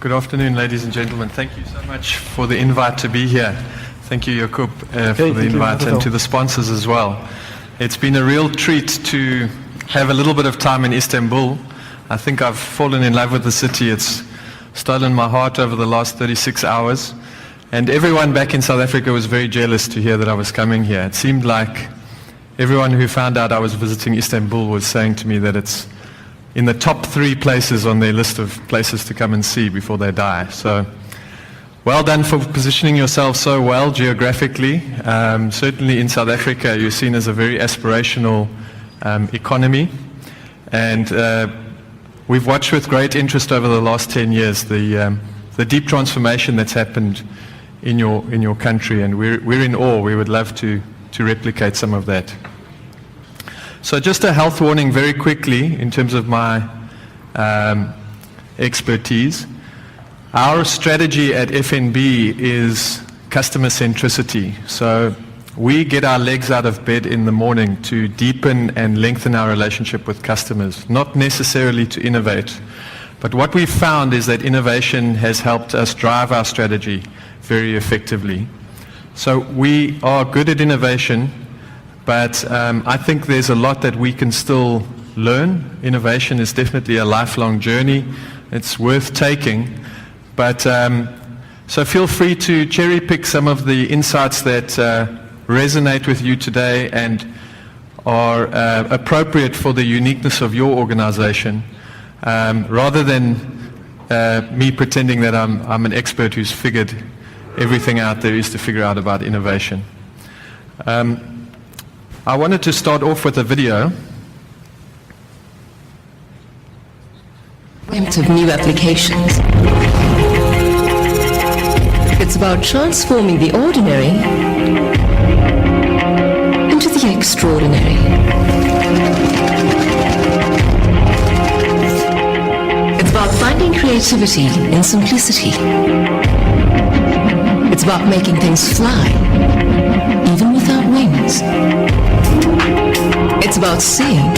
Good afternoon, ladies and gentlemen. Thank you so much for the invite to be here. Thank you, Jakub, for the invite, and to the sponsors as well. It's been a real treat to have a little bit of time in Istanbul. I think I've fallen in love with the city. It's stolen my heart over the last 36 hours. And everyone back in South Africa was very jealous to hear that I was coming here. It seemed like everyone who found out I was visiting Istanbul was saying to me that it's in the top 3 places on their list of places to come and see before they die. So, well done for positioning yourself so well geographically. Certainly in South Africa, you're seen as a very aspirational economy. And we've watched with great interest over the last 10 years the deep transformation that's happened in your country, and we're in awe. We would love to replicate some of that. So just a health warning very quickly in terms of my expertise. Our strategy at FNB is customer centricity. So we get our legs out of bed in the morning to deepen and lengthen our relationship with customers, not necessarily to innovate. But what we've found is that innovation has helped us drive our strategy very effectively. So we are good at innovation, but I think there's a lot that we can still learn. Innovation is definitely a lifelong journey. It's worth taking. But so feel free to cherry pick some of the insights that resonate with you today and are appropriate for the uniqueness of your organization, rather than me pretending that I'm an expert who's figured everything out there is to figure out about innovation. I wanted to start off with a video. Of new applications. It's about transforming the ordinary into the extraordinary. It's about finding creativity in simplicity. It's about making things fly, even without wings. It's about seeing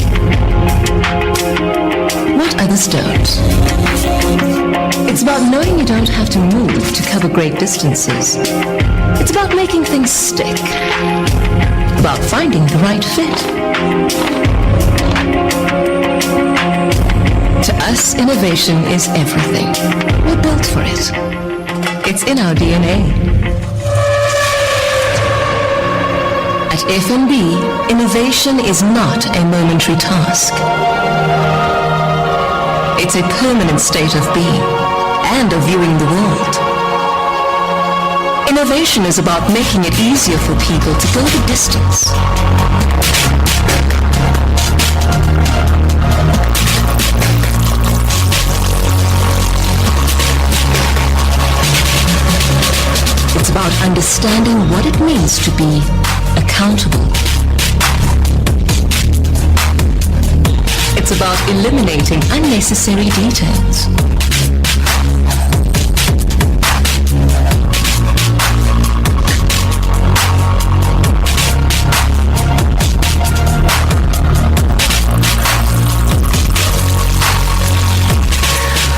what others don't. It's about knowing you don't have to move to cover great distances. It's about making things stick. About finding the right fit. To us, innovation is everything. We're built for it. It's in our DNA. At FNB, innovation is not a momentary task. It's a permanent state of being and of viewing the world. Innovation is about making it easier for people to go the distance. It's about understanding what it means to be accountable. It's about eliminating unnecessary details.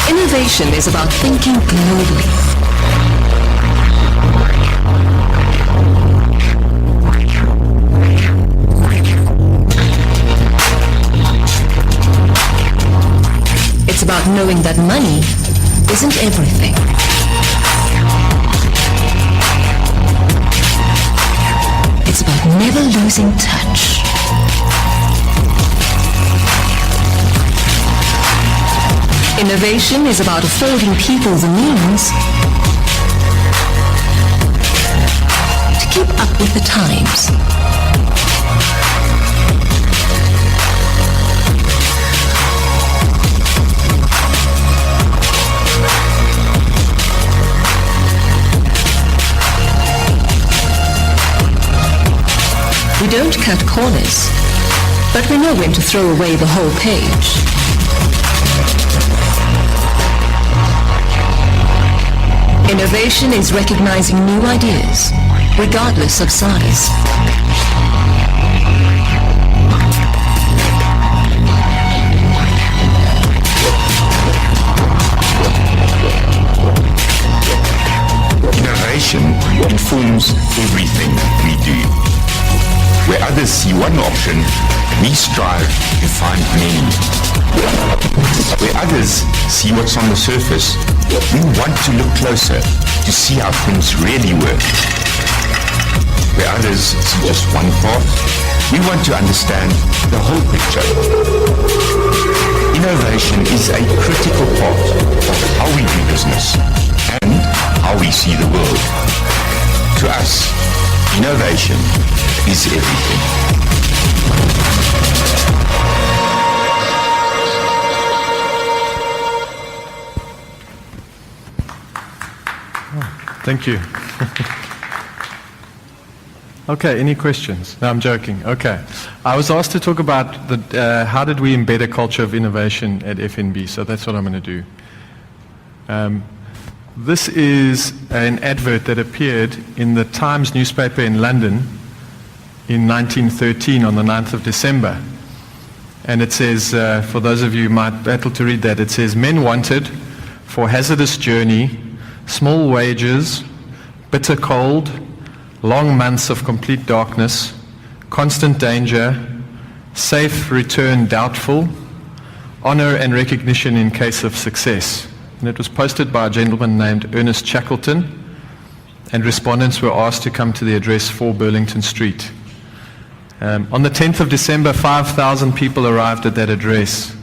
Innovation is about thinking globally. It's about knowing that money isn't everything. It's about never losing touch. Innovation is about affording people the means to keep up with the times. We don't cut corners, but we know when to throw away the whole page. Innovation is recognizing new ideas, regardless of size. everything we do. Where others see one option, we strive to find many. Where others see what's on the surface, we want to look closer to see how things really work. Where others see just one part, we want to understand the whole picture. Innovation is a critical part of how we do business and how we see the world. To us, innovation is everything. Thank you. Okay, any questions? No, I'm joking. Okay. I was asked to talk about how did we embed a culture of innovation at FNB, so that's what I'm going to do. This is an advert that appeared in the Times newspaper in London in 1913 on the 9th of December. And it says, for those of you who might be able to read that, it says, men wanted for hazardous journey, small wages, bitter cold, long months of complete darkness, constant danger, safe return doubtful, honor and recognition in case of success. And it was posted by a gentleman named Ernest Shackleton, and respondents were asked to come to the address 4 Burlington Street. On the 10th of December, 5,000 people arrived at that address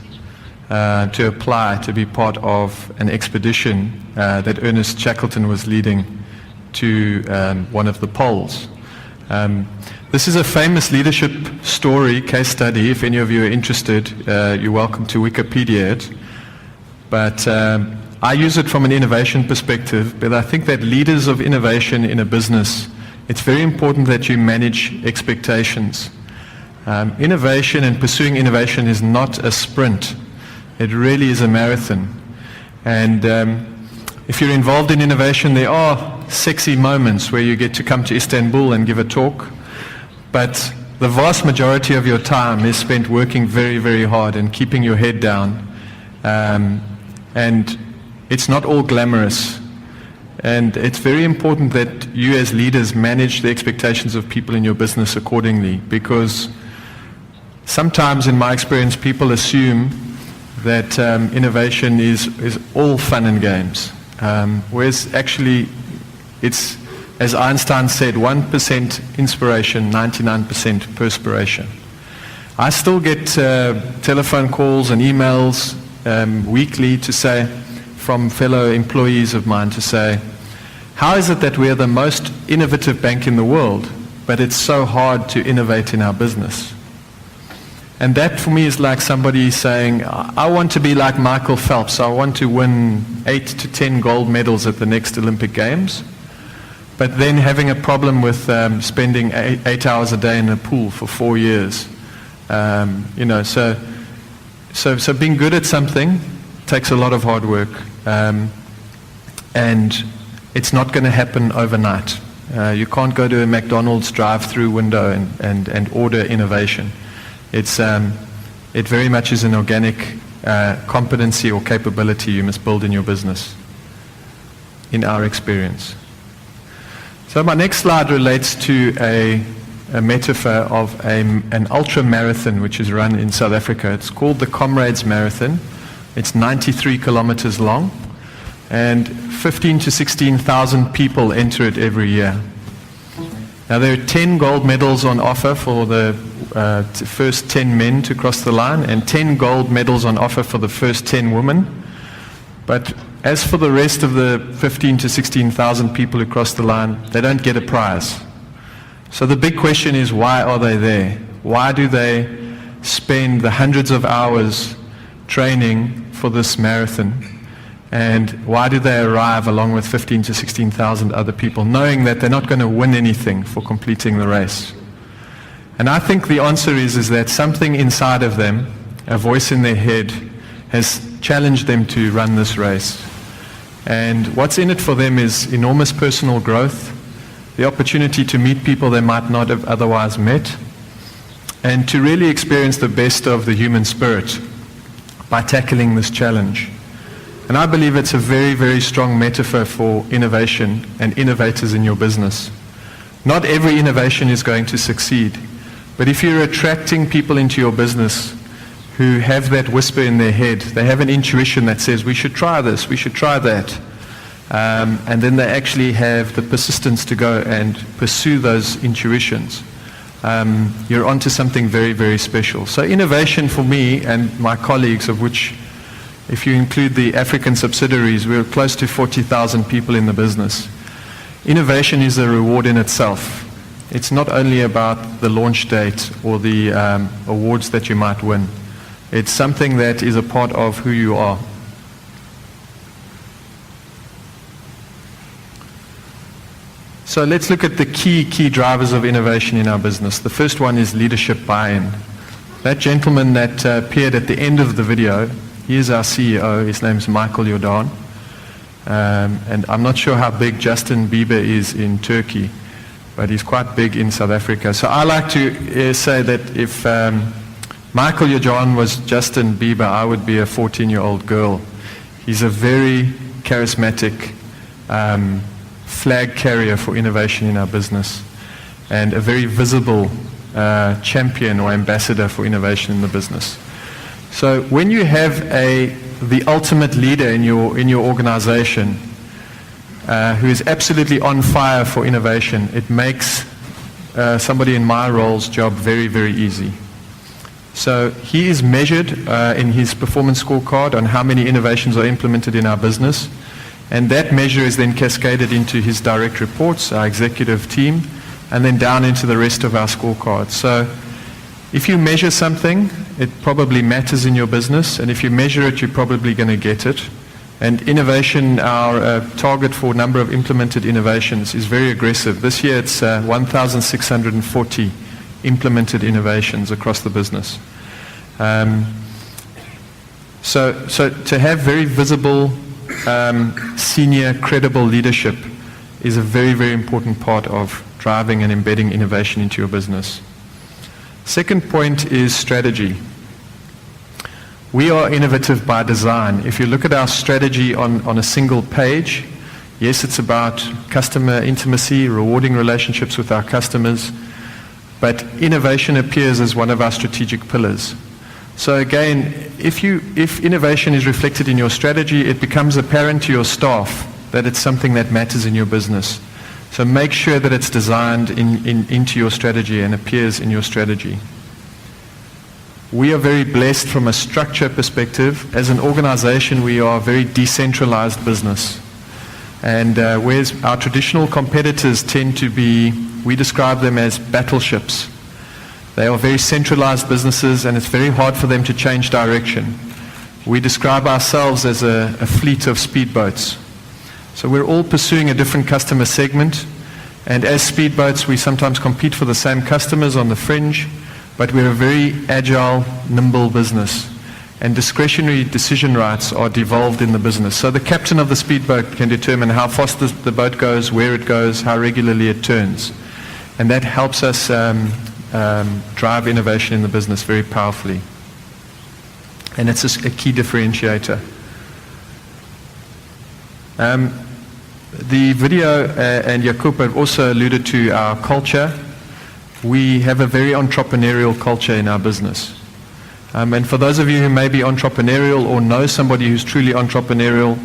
to apply to be part of an expedition that Ernest Shackleton was leading to one of the poles. This is a famous leadership story, case study. If any of you are interested, you're welcome to Wikipedia it. But I use it from an innovation perspective, but I think that leaders of innovation in a business, it's very important that you manage expectations. Innovation and pursuing innovation is not a sprint. It really is a marathon. And if you're involved in innovation, there are sexy moments where you get to come to Istanbul and give a talk, but the vast majority of your time is spent working very, very hard and keeping your head down. And it's not all glamorous. And it's very important that you as leaders manage the expectations of people in your business accordingly, because sometimes in my experience people assume that innovation is all fun and games, whereas actually it's, as Einstein said, 1% inspiration, 99% perspiration. I still get telephone calls and emails weekly to say, from fellow employees of mine, to say, how is it that we are the most innovative bank in the world, but it's so hard to innovate in our business? And that for me is like somebody saying, I want to be like Michael Phelps. I want to win 8 to 10 gold medals at the next Olympic Games, but then having a problem with spending 8 hours a day in a pool for 4 years. So being good at something takes a lot of hard work, and it's not going to happen overnight. You can't go to a McDonald's drive-through window and order innovation. It very much is an organic competency or capability you must build in your business, in our experience. So my next slide relates to a metaphor of an ultra marathon which is run in South Africa. It's called the Comrades Marathon. It's 93 kilometers long, and 15 to 16,000 people enter it every year. Now there are 10 gold medals on offer for the first 10 men to cross the line, and 10 gold medals on offer for the first 10 women. But as for the rest of the 15 to 16,000 people who cross the line, they don't get a prize. So the big question is, why are they there? Why do they spend the hundreds of hours training for this marathon? And why do they arrive along with 15 to 16,000 other people, knowing that they're not going to win anything for completing the race? And I think the answer is that something inside of them, a voice in their head, has challenged them to run this race. And what's in it for them is enormous personal growth, the opportunity to meet people they might not have otherwise met, and to really experience the best of the human spirit by tackling this challenge. And I believe it's a very, very strong metaphor for innovation and innovators in your business. Not every innovation is going to succeed. But if you're attracting people into your business who have that whisper in their head, they have an intuition that says, we should try this, we should try that, and then they actually have the persistence to go and pursue those intuitions, you're onto something very, very special. So innovation for me and my colleagues, of which, if you include the African subsidiaries, we're close to 40,000 people in the business. Innovation is a reward in itself. It's not only about the launch date or the awards that you might win. It's something that is a part of who you are. So let's look at the key drivers of innovation in our business. The first one is leadership buy-in. That gentleman that appeared at the end of the video, he is our CEO. His name is Michael Jordan. And I'm not sure how big Justin Bieber is in Turkey, but he's quite big in South Africa. So I like to say that if Michael Jordan was Justin Bieber, I would be a 14-year-old girl. He's a very charismatic flag carrier for innovation in our business, and a very visible champion or ambassador for innovation in the business. So when you have the ultimate leader in your organization who is absolutely on fire for innovation, it makes somebody in my role's job very, very easy. So he is measured in his performance scorecard on how many innovations are implemented in our business. And that measure is then cascaded into his direct reports, our executive team, and then down into the rest of our scorecard. So if you measure something, it probably matters in your business. And if you measure it, you're probably going to get it. And innovation, our target for number of implemented innovations is very aggressive. This year it's 1,640 implemented innovations across the business. So to have very visible, senior, credible leadership is a very, very important part of driving and embedding innovation into your business. Second point is strategy. We are innovative by design. If you look at our strategy on a single page, yes, it's about customer intimacy, rewarding relationships with our customers, but innovation appears as one of our strategic pillars. So again, if innovation is reflected in your strategy, it becomes apparent to your staff that it's something that matters in your business. So make sure that it's designed into your strategy and appears in your strategy. We are very blessed from a structure perspective. As an organization, we are a very decentralized business. And whereas our traditional competitors tend to be, we describe them as battleships. They are very centralized businesses, and it's very hard for them to change direction. We describe ourselves as a fleet of speedboats. So we're all pursuing a different customer segment, and as speedboats, we sometimes compete for the same customers on the fringe, but we're a very agile, nimble business, and discretionary decision rights are devolved in the business. So the captain of the speedboat can determine how fast the boat goes, where it goes, how regularly it turns, and that helps us drive innovation in the business very powerfully. And it's a key differentiator. The video and Jakub have also alluded to our culture. We have a very entrepreneurial culture in our business. And for those of you who may be entrepreneurial or know somebody who's truly entrepreneurial,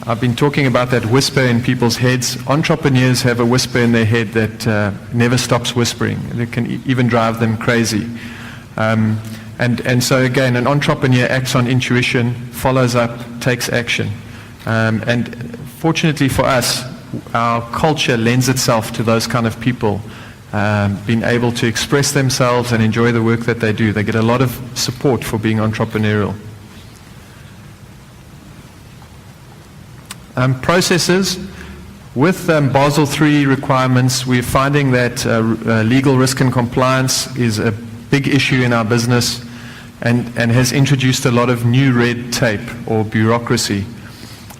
I've been talking about that whisper in people's heads. Entrepreneurs have a whisper in their head that never stops whispering. It can even drive them crazy. And so again, an entrepreneur acts on intuition, follows up, takes action. And fortunately for us, our culture lends itself to those kind of people being able to express themselves and enjoy the work that they do. They get a lot of support for being entrepreneurial. Processes. With Basel III requirements, we're finding that legal risk and compliance is a big issue in our business and has introduced a lot of new red tape or bureaucracy.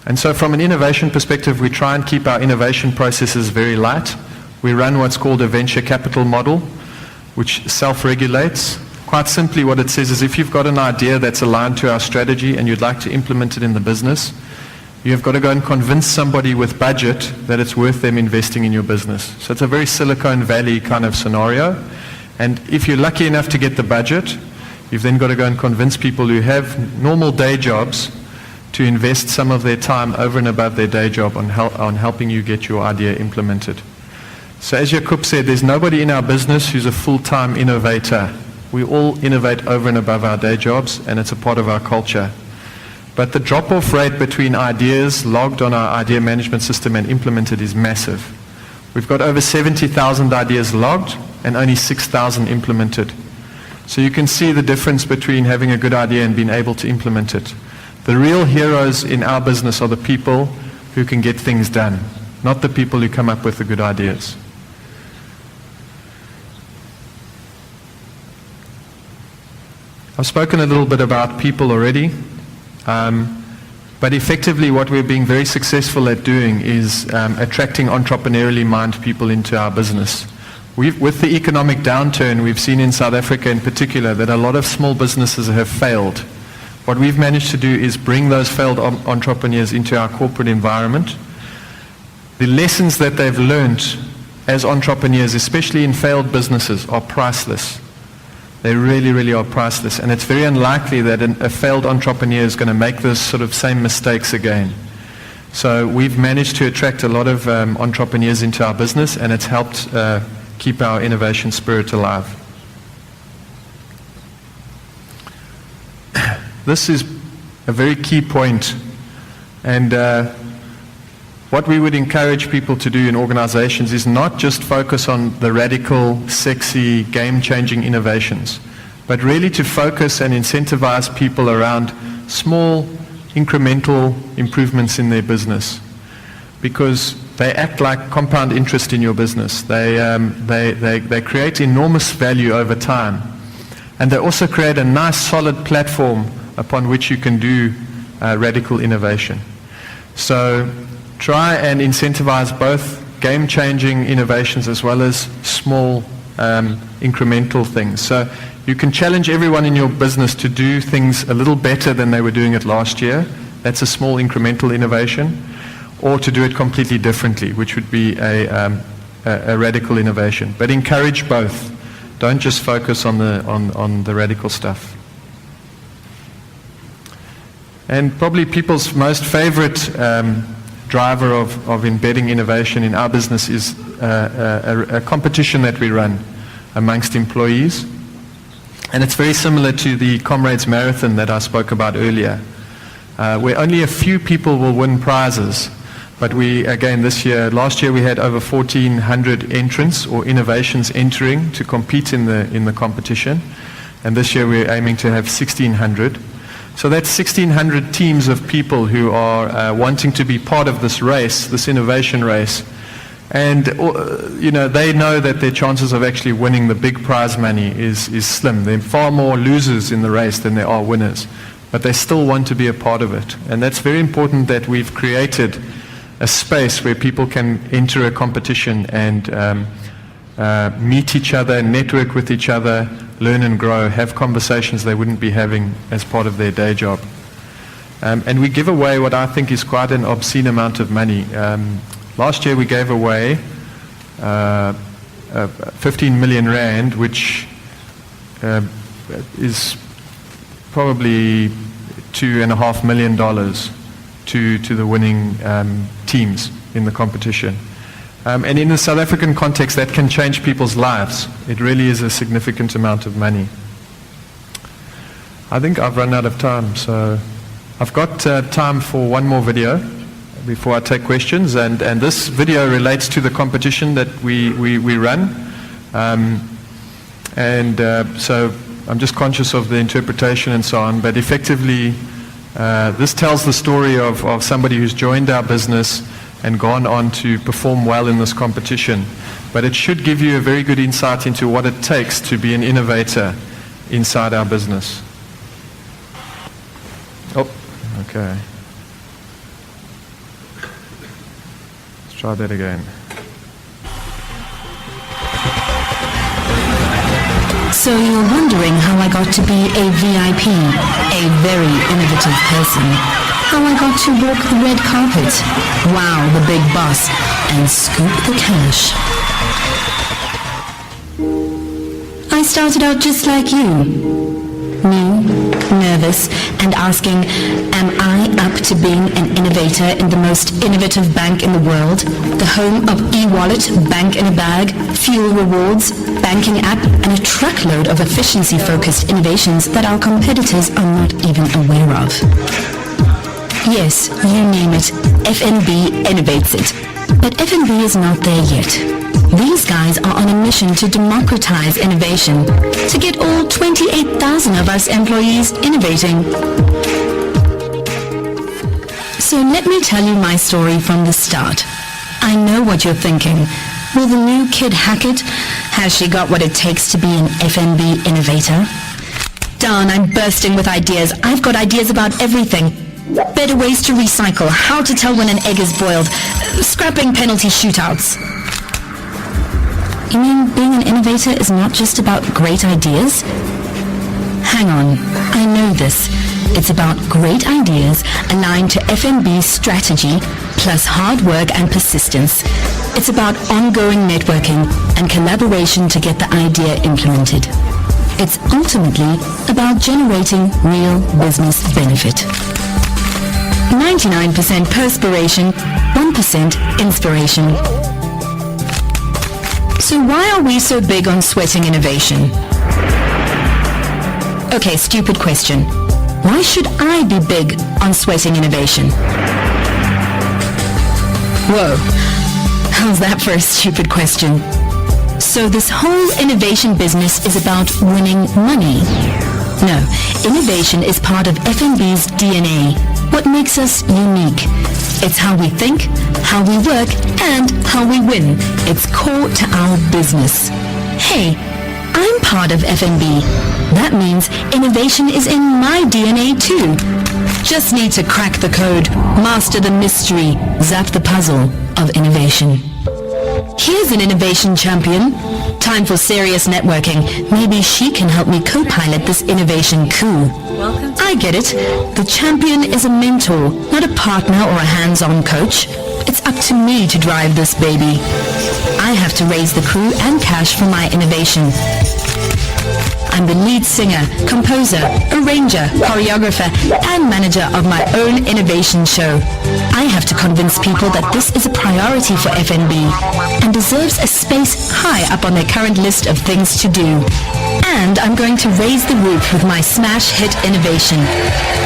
And so from an innovation perspective, we try and keep our innovation processes very light. We run what's called a venture capital model, which self-regulates. Quite simply, what it says is if you've got an idea that's aligned to our strategy and you'd like to implement it in the business, you have got to go and convince somebody with budget that it's worth them investing in your business. So it's a very Silicon Valley kind of scenario. And if you're lucky enough to get the budget, you've then got to go and convince people who have normal day jobs to invest some of their time over and above their day job on helping you get your idea implemented. So as Jacob said, there's nobody in our business who's a full-time innovator. We all innovate over and above our day jobs, and it's a part of our culture. But the drop-off rate between ideas logged on our idea management system and implemented is massive. We've got over 70,000 ideas logged and only 6,000 implemented. So you can see the difference between having a good idea and being able to implement it. The real heroes in our business are the people who can get things done, not the people who come up with the good ideas. I've spoken a little bit about people already, but effectively what we're being very successful at doing is attracting entrepreneurially minded people into our business. With the economic downturn, we've seen in South Africa in particular that a lot of small businesses have failed. What we've managed to do is bring those failed entrepreneurs into our corporate environment. The lessons that they've learned as entrepreneurs, especially in failed businesses, are priceless. They really, really are priceless. And it's very unlikely that a failed entrepreneur is going to make those sort of same mistakes again. So we've managed to attract a lot of entrepreneurs into our business, and it's helped keep our innovation spirit alive. This is a very key point, and what we would encourage people to do in organizations is not just focus on the radical, sexy, game-changing innovations, but really to focus and incentivize people around small, incremental improvements in their business, because they act like compound interest in your business. They create enormous value over time, and they also create a nice, solid platform upon which you can do radical innovation. So try and incentivize both game-changing innovations as well as small incremental things. So you can challenge everyone in your business to do things a little better than they were doing it last year. That's a small incremental innovation. Or to do it completely differently, which would be a radical innovation. But encourage both. Don't just focus on the radical stuff. And probably people's most favorite driver of embedding innovation in our business is a competition that we run amongst employees. And it's very similar to the Comrades Marathon that I spoke about earlier, where only a few people will win prizes. But last year we had over 1,400 entrants or innovations entering to compete in the competition. And this year we're aiming to have 1,600. So that's 1,600 teams of people who are wanting to be part of this race, this innovation race. And they know that their chances of actually winning the big prize money is slim. There are far more losers in the race than there are winners. But they still want to be a part of it. And that's very important that we've created a space where people can enter a competition and meet each other, network with each other, learn and grow, have conversations they wouldn't be having as part of their day job. And we give away what I think is quite an obscene amount of money. Last year we gave away 15 million rand, which is probably $2.5 million to the winning teams in the competition. And in the South African context, that can change people's lives. It really is a significant amount of money. I think I've run out of time, so I've got time for one more video before I take questions. And this video relates to the competition that we run. So I'm just conscious of the interpretation and so on, but effectively, this tells the story of somebody who's joined our business and gone on to perform well in this competition. But it should give you a very good insight into what it takes to be an innovator inside our business. Oh, okay. Let's try that again. So you're wondering how I got to be a VIP, a very innovative person. how I got to walk the red carpet, wow the big boss, and scoop the cash. I started out just like you. New, nervous, and asking, am I up to being an innovator in the most innovative bank in the world? The home of e-wallet, bank in a bag, fuel rewards, banking app, and a truckload of efficiency-focused innovations that our competitors are not even aware of. Yes, you name it, FNB innovates it. But FNB is not there yet. These guys are on a mission to democratize innovation, to get all 28,000 of us employees innovating. So let me tell you my story from the start. I know what you're thinking. Will the new kid hack it? Has she got what it takes to be an FNB innovator? Darn, I'm bursting with ideas. I've got ideas about everything. Better ways to recycle, how to tell when an egg is boiled, scrapping penalty shootouts. You mean being an innovator is not just about great ideas? Hang on, I know this. It's about great ideas aligned to FNB's strategy, plus hard work and persistence. It's about ongoing networking and collaboration to get the idea implemented. It's ultimately about generating real business benefit. 99% perspiration, 1% inspiration. So why are we so big on sweating innovation? Okay, stupid question. Why should I be big on sweating innovation? Whoa, how's that for a stupid question? So this whole innovation business is about winning money. No, innovation is part of FNB's DNA, what makes us unique. It's how we think, how we work, and how we win. It's core to our business. Hey, I'm part of FNB. That means innovation is in my DNA too. Just need to crack the code, master the mystery, zap the puzzle of innovation. Here's an innovation champion. Time for serious networking. Maybe she can help me co-pilot this innovation coup. I get it. The champion is a mentor, not a partner or a hands-on coach. It's up to me to drive this baby. I have to raise the crew and cash for my innovation. I'm the lead singer, composer, arranger, choreographer, and manager of my own innovation show. I have to convince people that this is a priority for FNB and deserves a space high up on their current list of things to do. And I'm going to raise the roof with my smash hit innovation.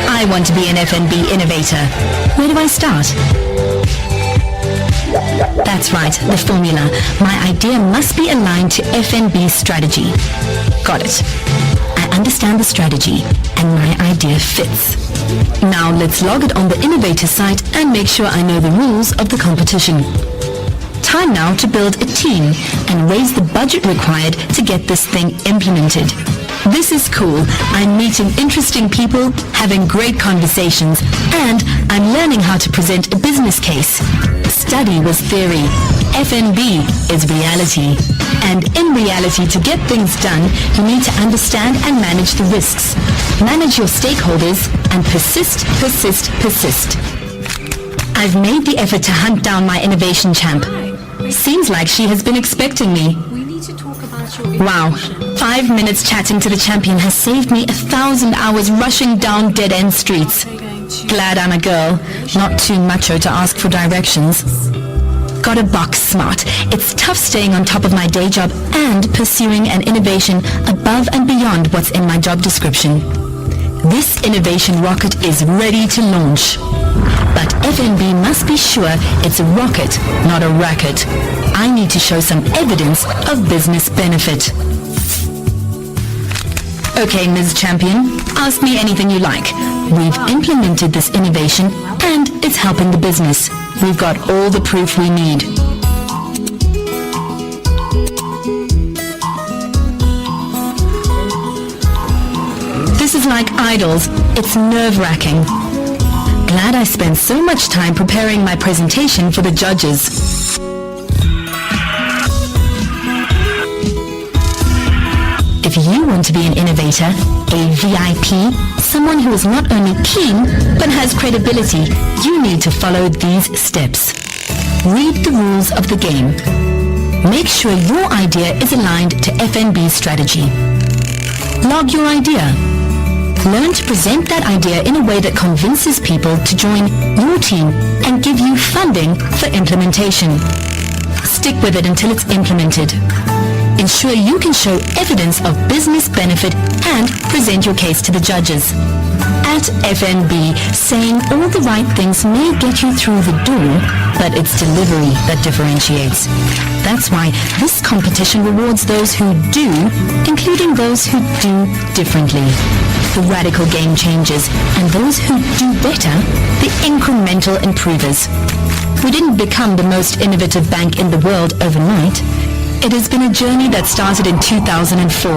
I want to be an FNB innovator. Where do I start? That's right, the formula. My idea must be aligned to FNB's strategy. Got it. I understand the strategy, and my idea fits. Now let's log it on the innovator site and make sure I know the rules of the competition. Time now to build a team and raise the budget required to get this thing implemented. This is cool. I'm meeting interesting people, having great conversations, and I'm learning how to present a business case. Study was theory. FNB is reality. And in reality, to get things done, you need to understand and manage the risks. Manage your stakeholders and persist, persist, persist. I've made the effort to hunt down my innovation champ. Seems like she has been expecting me. We need to talk about your Wow, 5 minutes chatting to the champion has saved me 1,000 hours rushing down dead-end streets. Glad I'm a girl, not too macho to ask for directions. Gotta box smart. It's tough staying on top of my day job and pursuing an innovation above and beyond what's in my job description. This innovation rocket is ready to launch. But FNB must be sure it's a rocket, not a racket. I need to show some evidence of business benefit. Okay, Ms. Champion, ask me anything you like. We've implemented this innovation and it's helping the business. We've got all the proof we need. This is like idols. It's nerve-wracking. Glad I spent so much time preparing my presentation for the judges. If you want to be an innovator, a VIP, someone who is not only keen, but has credibility, you need to follow these steps. Read the rules of the game. Make sure your idea is aligned to FNB's strategy. Log your idea. Learn to present that idea in a way that convinces people to join your team and give you funding for implementation. Stick with it until it's implemented. Ensure you can show evidence of business benefit and present your case to the judges. At FNB, saying all the right things may get you through the door, but it's delivery that differentiates. That's why this competition rewards those who do, including those who do differently. The radical game changers, and those who do better, the incremental improvers. We didn't become the most innovative bank in the world overnight. It has been a journey that started in 2004,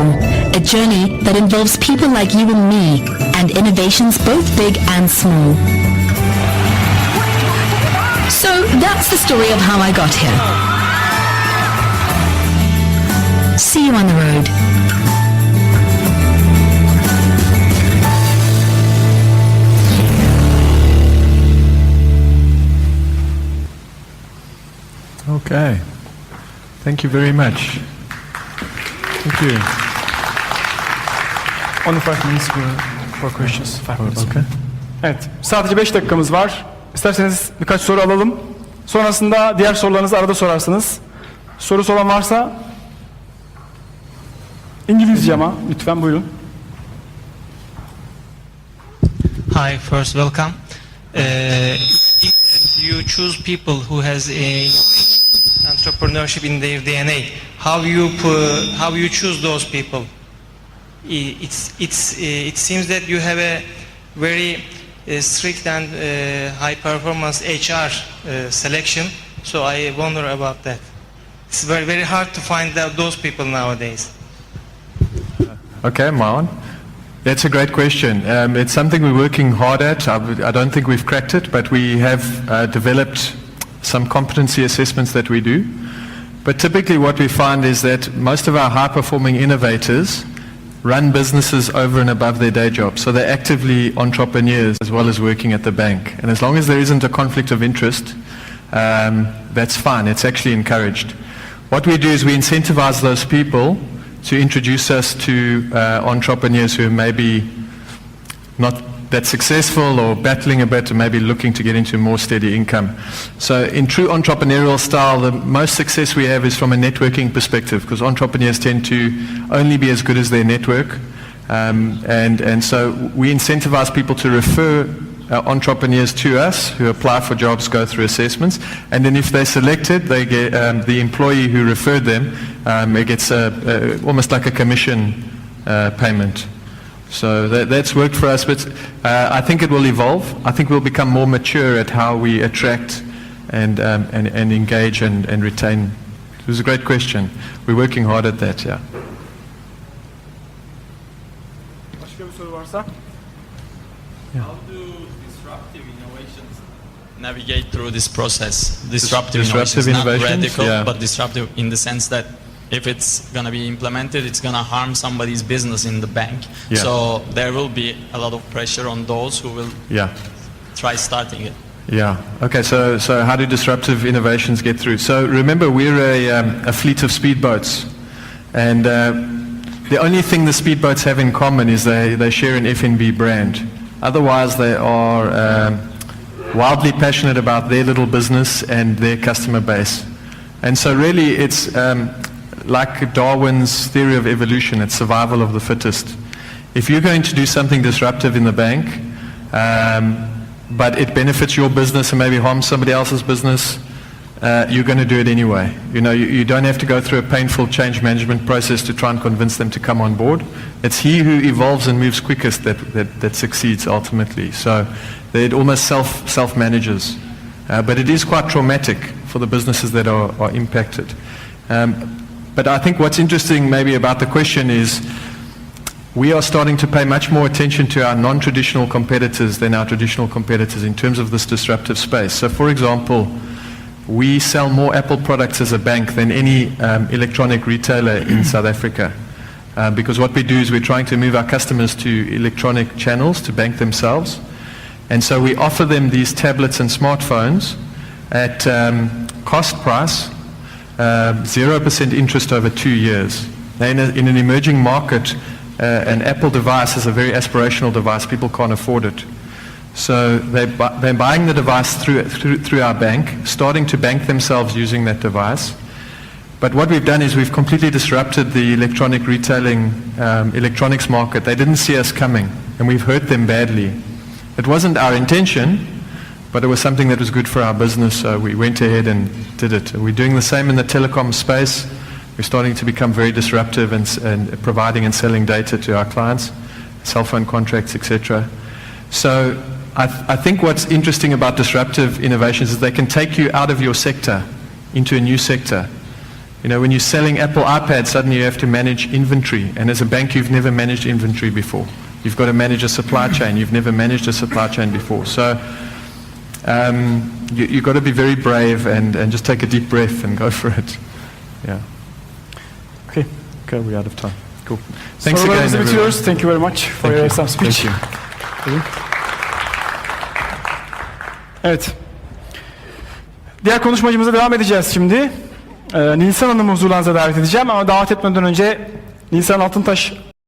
a journey that involves people like you and me, and innovations both big and small. So that's the story of how I got here. See you on the road. Okay. Thank you very much. Thank you. Only 5 minutes for questions. 5 minutes. Okay. Evet, sadece 5 dakikamız var. İsterseniz birkaç soru alalım. Sonrasında diğer sorularınızı arada sorarsınız. Sorusu olan varsa İngilizce ama lütfen buyurun. Hi, first welcome. You choose people who has a entrepreneurship in their DNA. How you choose those people? It seems that you have a very strict and high performance HR selection. So I wonder about that. It's very hard to find those people nowadays. Okay, Marwan. That's a great question. It's something we're working hard at. I don't think we've cracked it, but we have developed some competency assessments that we do. But typically what we find is that most of our high-performing innovators run businesses over and above their day job. So they're actively entrepreneurs as well as working at the bank. And as long as there isn't a conflict of interest, that's fine. It's actually encouraged. What we do is we incentivize those people to introduce us to entrepreneurs who may be not that successful or battling a bit and maybe looking to get into more steady income. So in true entrepreneurial style, the most success we have is from a networking perspective, because entrepreneurs tend to only be as good as their network. And so we incentivize people to refer entrepreneurs to us who apply for jobs, go through assessments, and then if they're selected, they get the employee who referred them it gets almost like a commission payment. So that's worked for us, but I think it will evolve. I think we'll become more mature at how we attract and engage and retain. It was a great question. We're working hard at that, yeah. Başka bir soru varsa? How do disruptive innovations navigate through this process? Disruptive innovations, not radical, yeah. but disruptive in the sense that if it's going to be implemented, it's going to harm somebody's business in the bank. Yeah. So there will be a lot of pressure on those who will try starting it. Yeah. Okay. So how do disruptive innovations get through? So remember, we're a fleet of speedboats, and the only thing the speedboats have in common is they share an FNB brand. Otherwise, they are wildly passionate about their little business and their customer base. And so really, it's like Darwin's theory of evolution. It's survival of the fittest. If you're going to do something disruptive in the bank, but it benefits your business and maybe harms somebody else's business, you're going to do it anyway. You don't have to go through a painful change management process to try and convince them to come on board. It's he who evolves and moves quickest that succeeds ultimately. So it almost self-manages. But it is quite traumatic for the businesses that are impacted. But I think what's interesting maybe about the question is we are starting to pay much more attention to our non-traditional competitors than our traditional competitors in terms of this disruptive space. So for example, we sell more Apple products as a bank than any electronic retailer in South Africa. because what we do is we're trying to move our customers to electronic channels to bank themselves. And so we offer them these tablets and smartphones at cost price, 0% interest over 2 years. Now in an emerging market, an Apple device is a very aspirational device. People can't afford it. So they're buying the device through our bank, starting to bank themselves using that device. But what we've done is we've completely disrupted the electronic retailing, electronics market. They didn't see us coming, and we've hurt them badly. It wasn't our intention, but it was something that was good for our business, so we went ahead and did it. We're doing the same in the telecom space. We're starting to become very disruptive and providing and selling data to our clients, cell phone contracts, etc. So I think what's interesting about disruptive innovations is they can take you out of your sector into a new sector. You know, when you're selling Apple iPads, suddenly you have to manage inventory. And as a bank, you've never managed inventory before. You've got to manage a supply chain. You've never managed a supply chain before. So you've got to be very brave and just take a deep breath and go for it. Yeah. Okay, we're out of time. Cool. Thanks again, everyone. Thank you very much for your speech. Thank you. Evet. Diğer konuşmacımıza devam edeceğiz şimdi. Nisan Hanım'ı huzurlarınıza davet edeceğim ama davet etmeden önce Nisan Altıntaş